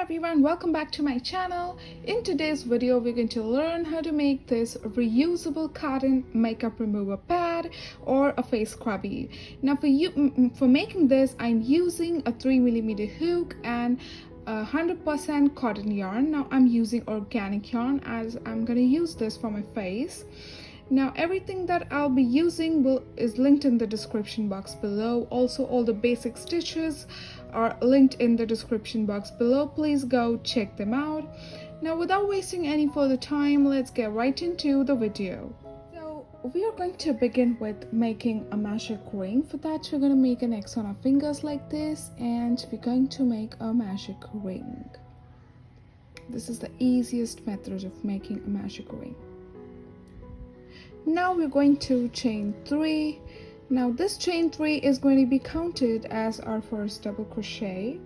everyone, welcome back to my channel. In today's video we're going to learn how to make this reusable cotton makeup remover pad or a face scrubby. Now for making this, I'm using a 3mm hook and 100% cotton yarn. Now I'm using organic yarn as I'm going to use this for my face. Now everything that I'll be using is linked in the description box below. Also, all the basic stitches are linked in the description box below. Please go check them out. Now without wasting any further time, let's get right into the video. So we are going to begin with making a magic ring. For that, we're going to make an X on our fingers like this, and we're going to make a magic ring. This is the easiest method of making a magic ring. Now we're going to chain 3. Now this chain 3 is going to be counted as our first double crochet,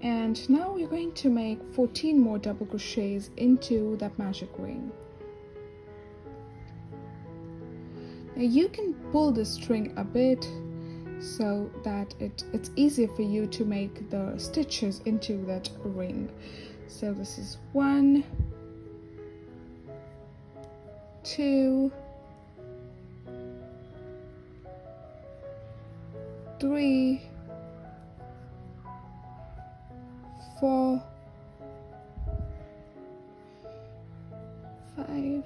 and now we're going to make 14 more double crochets into that magic ring. Now you can pull the string a bit so that it's easier for you to make the stitches into that ring. So this is 1, 2, 3, 4, 5,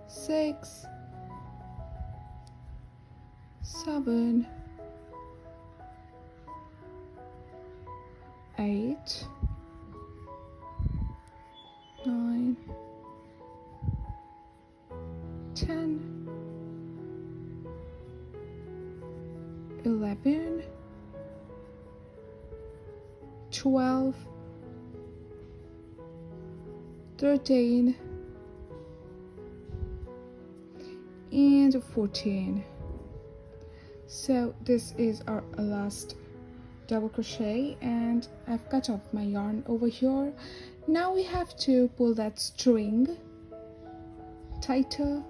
6, 7, 8, 9, 10, 11, 12, 13, and 14. So this is our last double crochet, and I've cut off my yarn over here. Now we have to pull that string tighter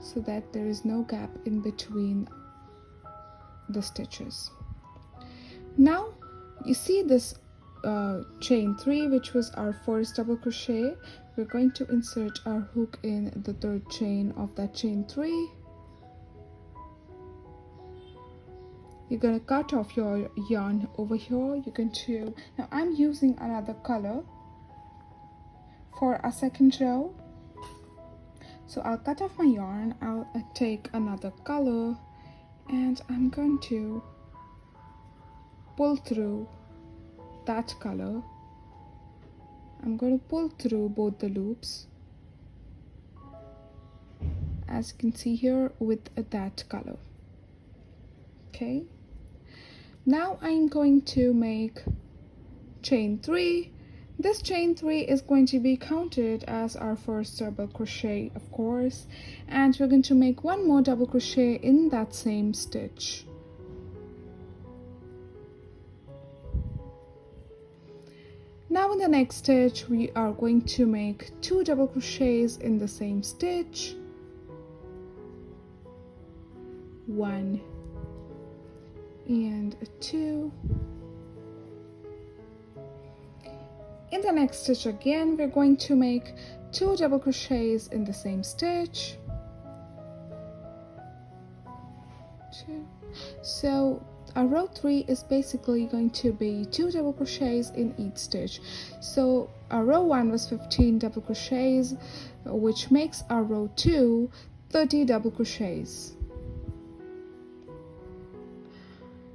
so that there is no gap in between the stitches. Now you see this chain 3, which was our first double crochet. We're going to insert our hook in the third chain of that chain 3. You're going to cut off your yarn over here. You're going to, now I'm using another color for a second row, so I'll cut off my yarn. I'll take another color and I'm going to pull through that color. I'm going to pull through both the loops, as you can see here, with that color. Okay, now I'm going to make chain 3. This chain 3 is going to be counted as our first double crochet, of course, and we're going to make one more double crochet in that same stitch. Now in the next stitch we are going to make 2 double crochets in the same stitch. 1 and 2. In the next stitch again, we're going to make 2 double crochets in the same stitch. 2. So our row 3 is basically going to be 2 double crochets in each stitch. So our row 1 was 15 double crochets, which makes our row 2 30 double crochets.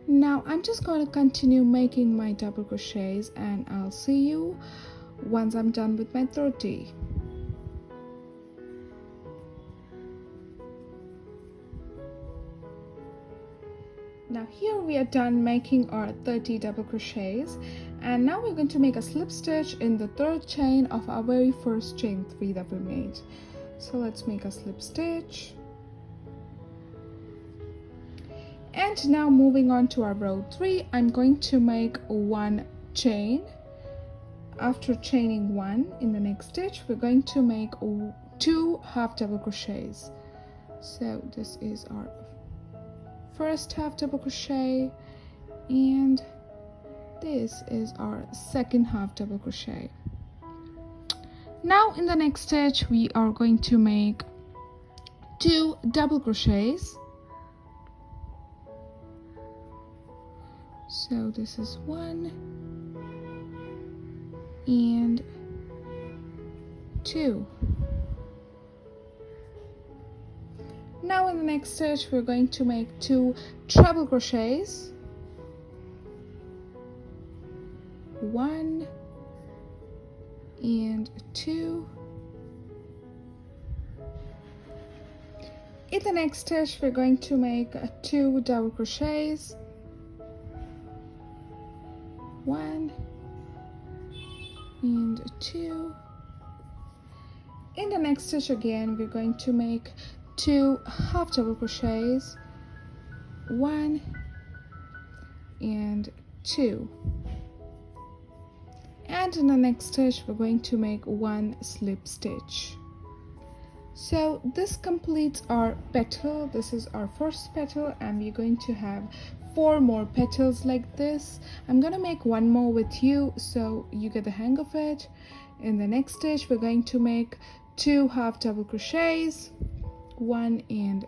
Now I'm just going to continue making my double crochets, and I'll see you once I'm done with my 30. Now here we are done making our 30 double crochets, and now we're going to make a slip stitch in the third chain of our very first chain 3 that we made. So let's make a slip stitch. And now moving on to our row 3, I'm going to make 1 chain. After chaining 1 in the next stitch, we're going to make 2 half double crochets. So this is our first half double crochet, and This is our second half double crochet. Now in the next stitch we are going to make 2 double crochets. So this is 1 and 2. Now in the next stitch we're going to make 2 treble crochets. 1 and 2. In the next stitch we're going to make 2 double crochets. 1 and 2. In the next stitch again we're going to make 2 half double crochets. 1 and 2. And in the next stitch we're going to make 1 slip stitch. So this completes our petal. This is our first petal and we're going to have 4 more petals like this. I'm gonna make 1 more with you so you get the hang of it. In the next stitch we're going to make 2 half double crochets. 1 and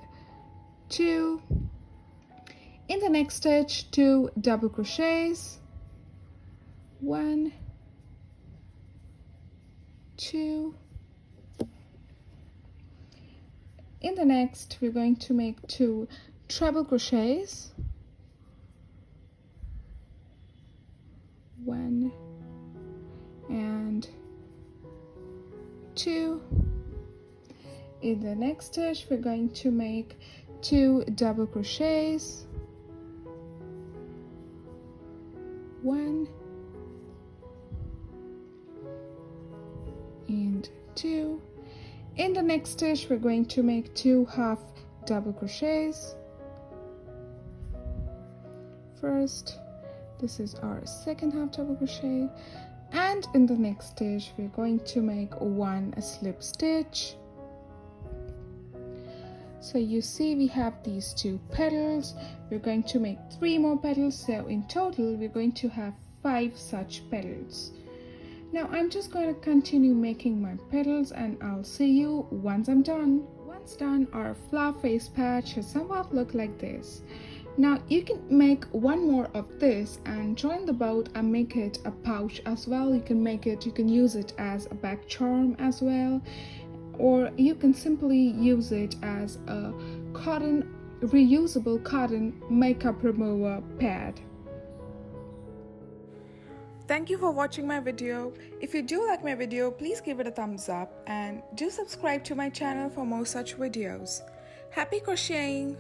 2. In the next stitch 2 double crochets. 1, 2. In the next we're going to make 2 treble crochets. 1 and 2. In the next stitch we're going to make 2 double crochets. 1 and 2. In the next stitch we're going to make 2 half double crochets. First, this is our second half double crochet, and in the next stitch we're going to make 1 slip stitch. So you see we have these 2 petals. We're going to make 3 more petals, so in total we're going to have 5 such petals. Now I'm just going to continue making my petals and I'll see you once I'm done. Once done, our flower face patch has somewhat looked like this. Now you can make 1 more of this and join the both and make it a pouch as well. You can use it as a back charm as well, or you can simply use it as a reusable cotton makeup remover pad. Thank you for watching my video. If you do like my video, please give it a thumbs up and do subscribe to my channel for more such videos. Happy crocheting!